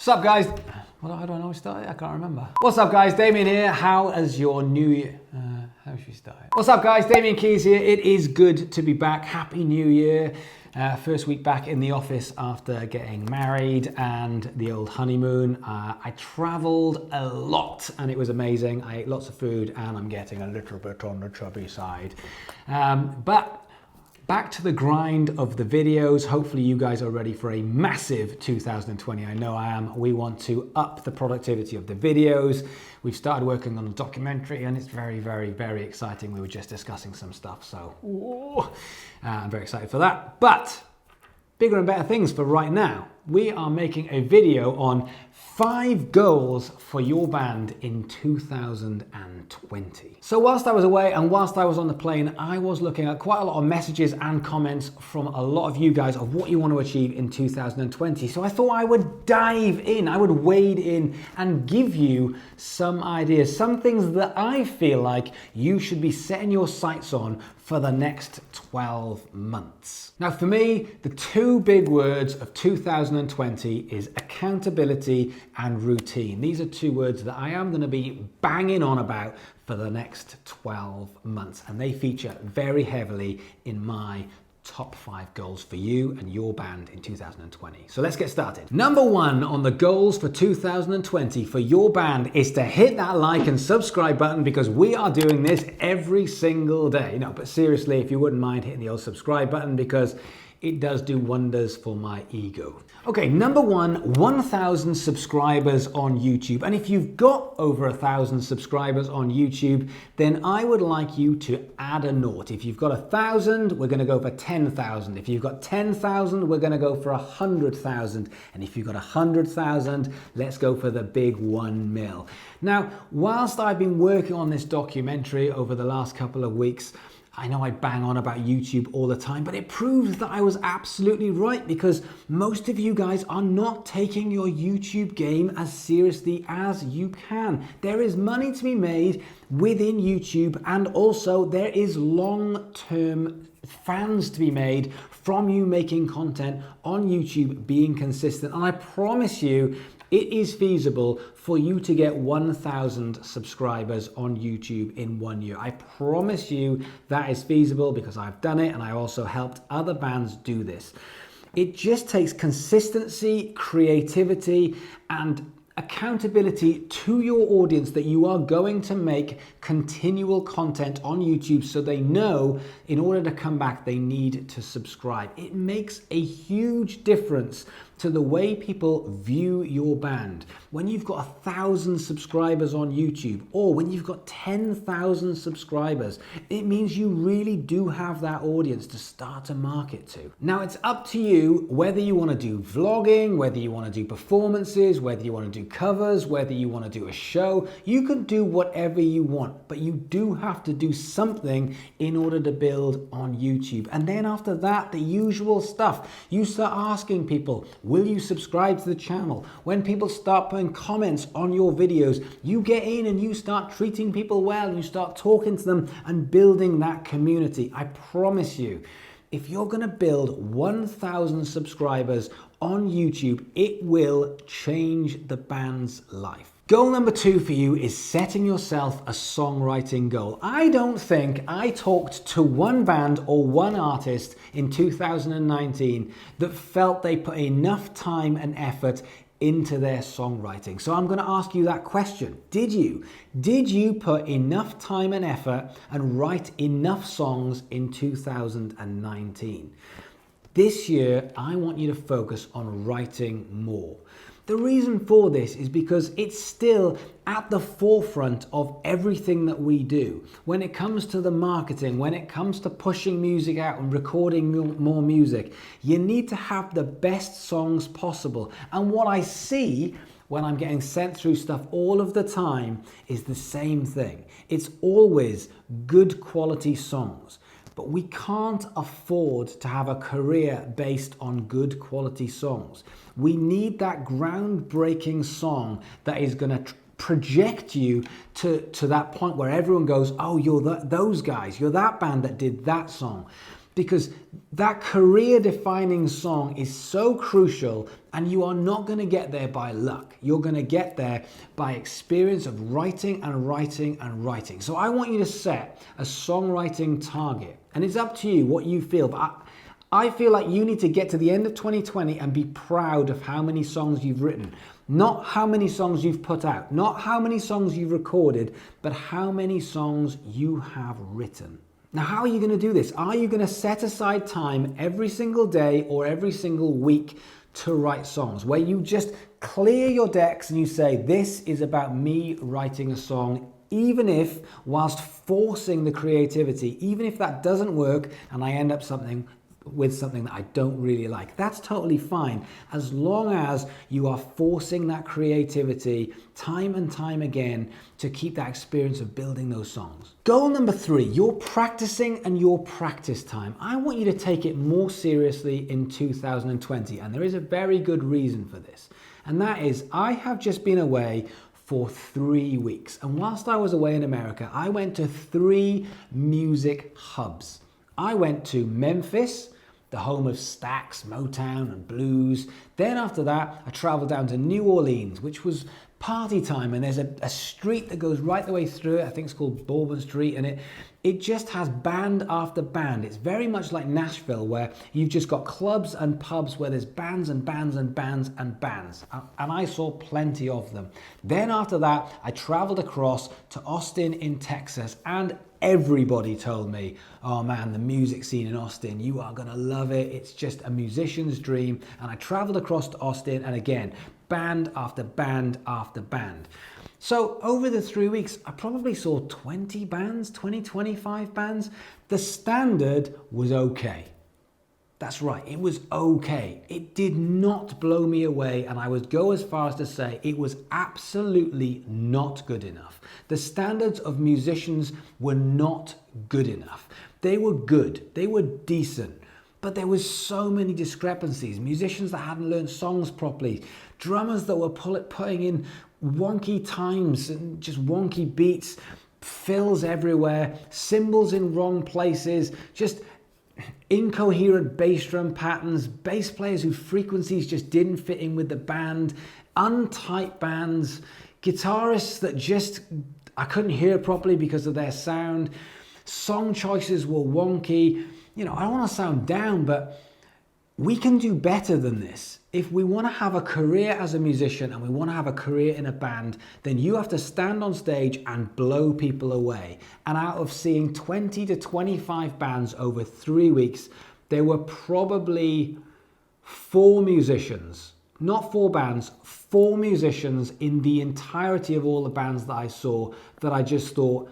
What's up, guys? How do I know we started? I can't remember. What's up, guys? Damian here. How has your new year? How should we start? What's up, guys? Damian Keyes here. It is good to be back. Happy New Year. First week back in the office after getting married and the old honeymoon. I traveled a lot and it was amazing. I ate lots of food and I'm getting a little bit on the chubby side. But back to the grind of the videos. Hopefully you guys are ready for a massive 2020. I know I am. We want to up the productivity of the videos. We've started working on a documentary and it's very, very, very exciting. We were just discussing some stuff, so I'm very excited for that. But bigger and better things for right now. We are making a video on 5 goals for your band in 2020. So whilst I was away and whilst I was on the plane, I was looking at quite a lot of messages and comments from a lot of you guys of what you want to achieve in 2020. So I thought I would dive in, I would wade in and give you some ideas, some things that I feel like you should be setting your sights on for the next 12 months. Now for me, the 2 big words of 2020 is accountability and routine. These are 2 words that I am going to be banging on about for the next 12 months, and they feature very heavily in my top 5 goals for you and your band in 2020. So let's get started. Number 1 on the goals for 2020 for your band is to hit that like and subscribe button, because we are doing this every single day. No, but seriously, if you wouldn't mind hitting the old subscribe button, because it does do wonders for my ego. Okay, number 1, 1,000 subscribers on YouTube. And if you've got over 1,000 subscribers on YouTube, then I would like you to add a naught. If you've got 1,000, we're gonna go for 10,000. If you've got 10,000, we're gonna go for 100,000. And if you've got 100,000, let's go for the big 1 mil. Now, whilst I've been working on this documentary over the last couple of weeks, I know I bang on about YouTube all the time, but it proves that I was absolutely right, because most of you guys are not taking your YouTube game as seriously as you can. There is money to be made within YouTube, and also there is long-term fans to be made from you making content on YouTube, being consistent. And I promise you, it is feasible for you to get 1,000 subscribers on YouTube in 1 year. I promise you that is feasible, because I've done it and I also helped other bands do this. It just takes consistency, creativity, and accountability to your audience that you are going to make continual content on YouTube, so they know in order to come back they need to subscribe. It makes a huge difference to the way people view your band. When you've got 1,000 subscribers on YouTube, or when you've got 10,000 subscribers, it means you really do have that audience to start to market to. Now it's up to you whether you want to do vlogging, whether you want to do performances, whether you want to do covers, whether you want to do a show. You can do whatever you want, but you do have to do something in order to build on YouTube. And then after that, the usual stuff. You start asking people, will you subscribe to the channel? When people start putting comments on your videos, you get in and you start treating people well, you start talking to them and building that community. I promise you, if you're gonna build 1,000 subscribers on YouTube, it will change the band's life. Goal number 2 for you is setting yourself a songwriting goal. I don't think I talked to one band or one artist in 2019 that felt they put enough time and effort into their songwriting. So I'm going to ask you that question. Did you? Did you put enough time and effort and write enough songs in 2019? This year, I want you to focus on writing more. The reason for this is because it's still at the forefront of everything that we do. When it comes to the marketing, when it comes to pushing music out and recording more music, you need to have the best songs possible. And what I see when I'm getting sent through stuff all of the time is the same thing. It's always good quality songs. But we can't afford to have a career based on good quality songs. We need that groundbreaking song that is going to project you to that point where everyone goes, oh, you're those guys, you're that band that did that song. because that career-defining song is so crucial, and you are not going to get there by luck. You're going to get there by experience of writing and writing and writing. So I want you to set a songwriting target, and it's up to you what you feel, but I feel like you need to get to the end of 2020 and be proud of how many songs you've written. Not how many songs you've put out, not how many songs you've recorded, but how many songs you have written. Now, how are you going to do this? Are you going to set aside time every single day or every single week to write songs, where you just clear your decks and you say, this is about me writing a song, even if, whilst forcing the creativity, even if that doesn't work and I end up with something that I don't really like. That's totally fine, as long as you are forcing that creativity time and time again to keep that experience of building those songs. Goal number 3, your practicing and your practice time. I want you to take it more seriously in 2020, and there is a very good reason for this. And that is, I have just been away for 3 weeks. And whilst I was away in America, I went to 3 music hubs. I went to Memphis, the home of Stax, Motown and blues. Then after that, I traveled down to New Orleans, which was party time. And there's a street that goes right the way through it. I think it's called Bourbon Street. And it just has band after band. It's very much like Nashville, where you've just got clubs and pubs where there's bands and bands and bands and bands. And I saw plenty of them. Then after that, I traveled across to Austin in Texas, and everybody told me, oh man, the music scene in Austin, you are gonna love it. It's just a musician's dream. And I traveled across to Austin, and again, band after band after band. So over the 3 weeks, I probably saw 20 bands, 20, 25 bands. The standard was okay. That's right, it was okay. It did not blow me away, and I would go as far as to say it was absolutely not good enough. The standards of musicians were not good enough. They were good, they were decent, but there was so many discrepancies. Musicians that hadn't learned songs properly, drummers that were putting in wonky times and just wonky beats, fills everywhere, cymbals in wrong places, just incoherent bass drum patterns, bass players whose frequencies just didn't fit in with the band, untight bands, guitarists that just I couldn't hear properly because of their sound, song choices were wonky. You know, I don't want to sound down, but we can do better than this. If we want to have a career as a musician and we want to have a career in a band, then you have to stand on stage and blow people away. And out of seeing 20 to 25 bands over 3 weeks, there were probably 4 musicians, not 4 bands, 4 musicians in the entirety of all the bands that I saw that I just thought,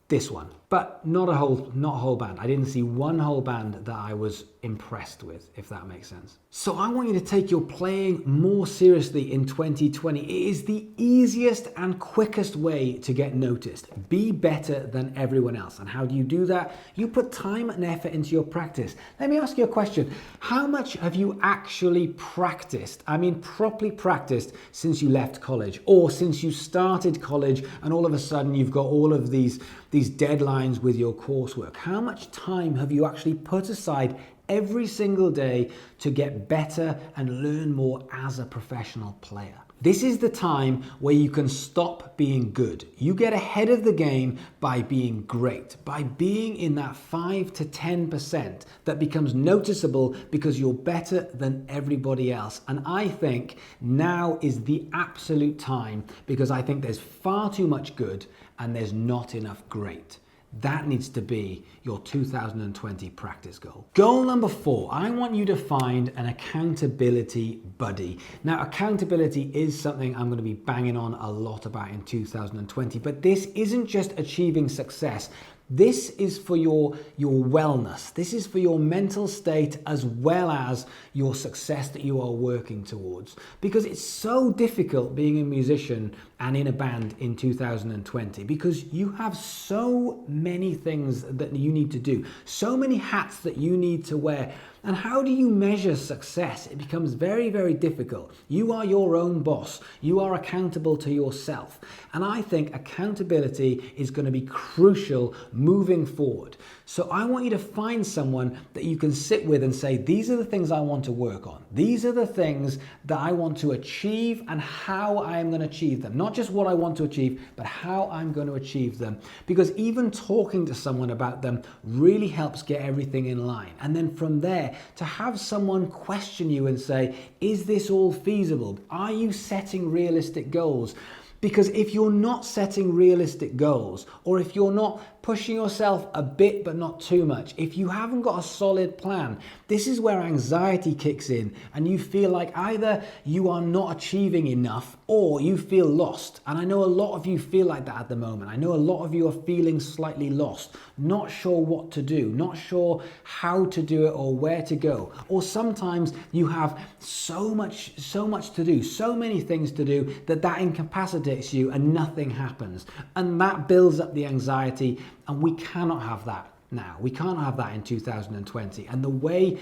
this one. But not a whole band. I didn't see one whole band that I was impressed with, if that makes sense. So I want you to take your playing more seriously in 2020. It is the easiest and quickest way to get noticed. Be better than everyone else. And how do you do that? You put time and effort into your practice. Let me ask you a question. How much have you actually practiced? I mean, properly practiced since you left college, or since you started college and all of a sudden you've got all of these deadlines with your coursework? How much time have you actually put aside every single day to get better and learn more as a professional player? This is the time where you can stop being good. You get ahead of the game by being great, by being in that 5 to 10% that becomes noticeable because you're better than everybody else. And I think now is the absolute time, because I think there's far too much good and there's not enough great. That needs to be your 2020 practice goal. Goal number 4, I want you to find an accountability buddy. Now, accountability is something I'm going to be banging on a lot about in 2020, but this isn't just achieving success. This is for your wellness. This is for your mental state as well as your success that you are working towards. Because it's so difficult being a musician and in a band in 2020, because you have so many things that you need to do, so many hats that you need to wear. And how do you measure success? It becomes very, very difficult. You are your own boss. You are accountable to yourself. And I think accountability is going to be crucial moving forward. So I want you to find someone that you can sit with and say, these are the things I want to work on. These are the things that I want to achieve and how I am going to achieve them. Not just what I want to achieve, but how I'm going to achieve them. Because even talking to someone about them really helps get everything in line. And then from there, to have someone question you and say, is this all feasible? Are you setting realistic goals? Because if you're not setting realistic goals, or if you're not pushing yourself a bit but not too much, if you haven't got a solid plan, this is where anxiety kicks in and you feel like either you are not achieving enough or you feel lost. And I know a lot of you feel like that at the moment. I know a lot of you are feeling slightly lost, not sure what to do, not sure how to do it or where to go. Or sometimes you have so much to do, so many things to do that incapacitates you and nothing happens. And that builds up the anxiety, and we cannot have that now. We can't have that in 2020. And the way,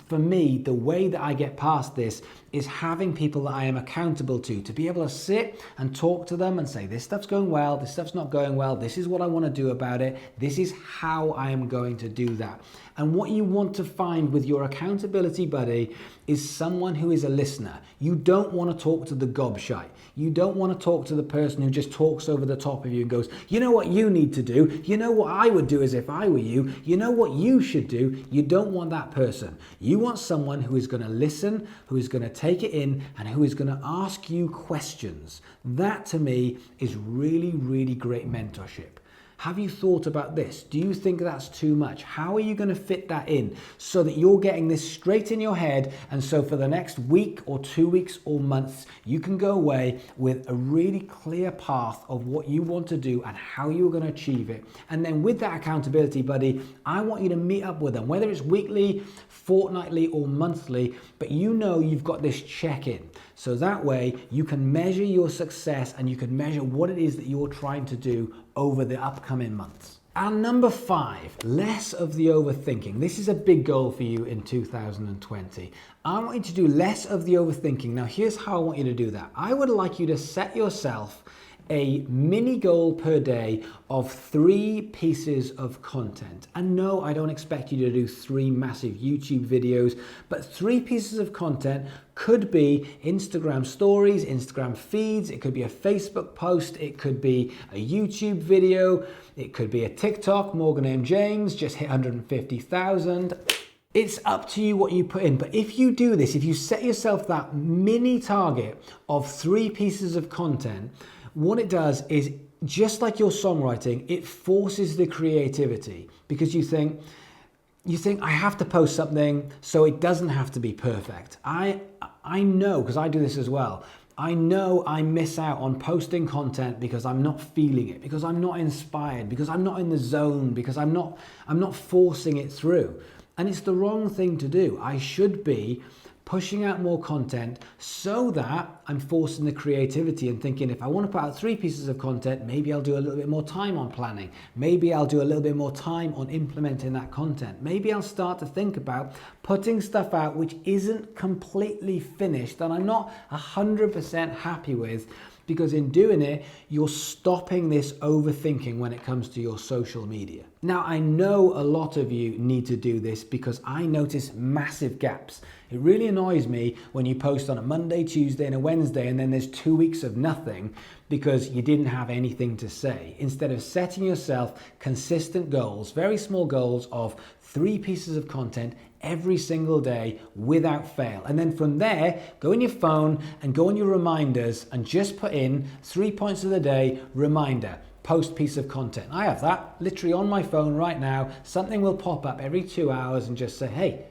for me, the way that I get past this is having people that I am accountable to be able to sit and talk to them and say, this stuff's going well, this stuff's not going well, this is what I want to do about it, this is how I am going to do that. And what you want to find with your accountability buddy is someone who is a listener. You don't want to talk to the gobshite. You don't want to talk to the person who just talks over the top of you and goes, you know what you need to do? You know what I would do as if I were you? You know what you should do? You don't want that person. You want someone who is going to listen, who is going to take it in, and who is going to ask you questions. That to me is really, really great mentorship. Have you thought about this? Do you think that's too much? How are you going to fit that in so that you're getting this straight in your head, and so for the next week or 2 weeks or months, you can go away with a really clear path of what you want to do and how you're going to achieve it. And then with that accountability buddy, I want you to meet up with them, whether it's weekly, fortnightly or monthly, but you know you've got this check-in. So that way you can measure your success and you can measure what it is that you're trying to do over the upcoming months. And number 5, less of the overthinking. This is a big goal for you in 2020. I want you to do less of the overthinking. Now here's how I want you to do that. I would like you to set yourself a mini goal per day of 3 pieces of content. And no, I don't expect you to do 3 massive YouTube videos, but 3 pieces of content could be Instagram stories, Instagram feeds, it could be a Facebook post, it could be a YouTube video, it could be a TikTok, Morgan M. James, just hit 150,000. It's up to you what you put in, but if you do this, if you set yourself that mini target of 3 pieces of content, what it does is, just like your songwriting, it forces the creativity, because you think I have to post something so it doesn't have to be perfect. I know, because I do this as well, I know I miss out on posting content because I'm not feeling it, because I'm not inspired, because I'm not in the zone, because I'm not forcing it through. And it's the wrong thing to do. I should be pushing out more content so that I'm forcing the creativity and thinking, if I want to put out 3 pieces of content, maybe I'll do a little bit more time on planning. Maybe I'll do a little bit more time on implementing that content. Maybe I'll start to think about putting stuff out which isn't completely finished and I'm not 100% happy with, because in doing it, you're stopping this overthinking when it comes to your social media. Now, I know a lot of you need to do this because I notice massive gaps. It really annoys me when you post on a Monday, Tuesday, and a Wednesday, and then there's 2 weeks of nothing because you didn't have anything to say. Instead of setting yourself consistent goals, very small goals of 3 pieces of content every single day without fail. And then from there, go in your phone and go on your reminders and just put in 3 points of the day, reminder, post piece of content. I have that literally on my phone right now. Something will pop up every 2 hours and just say, hey,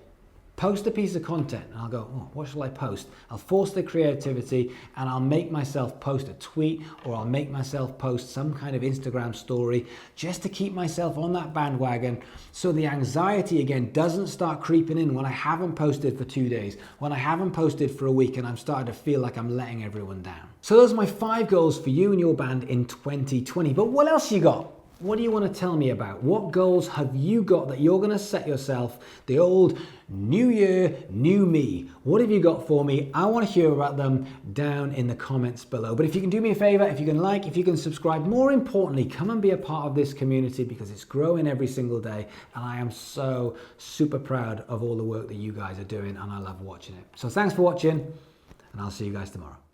post a piece of content. And I'll go, oh, what shall I post? I'll force the creativity and I'll make myself post a tweet, or I'll make myself post some kind of Instagram story just to keep myself on that bandwagon, so the anxiety again doesn't start creeping in when I haven't posted for 2 days, when I haven't posted for a week and I'm starting to feel like I'm letting everyone down. So those are my 5 goals for you and your band in 2020. But what else you got? What do you want to tell me about? What goals have you got that you're going to set yourself? The old new year, new me. What have you got for me? I want to hear about them down in the comments below. But if you can do me a favor, if you can like, if you can subscribe, more importantly, come and be a part of this community because it's growing every single day. And I am so super proud of all the work that you guys are doing and I love watching it. So thanks for watching and I'll see you guys tomorrow.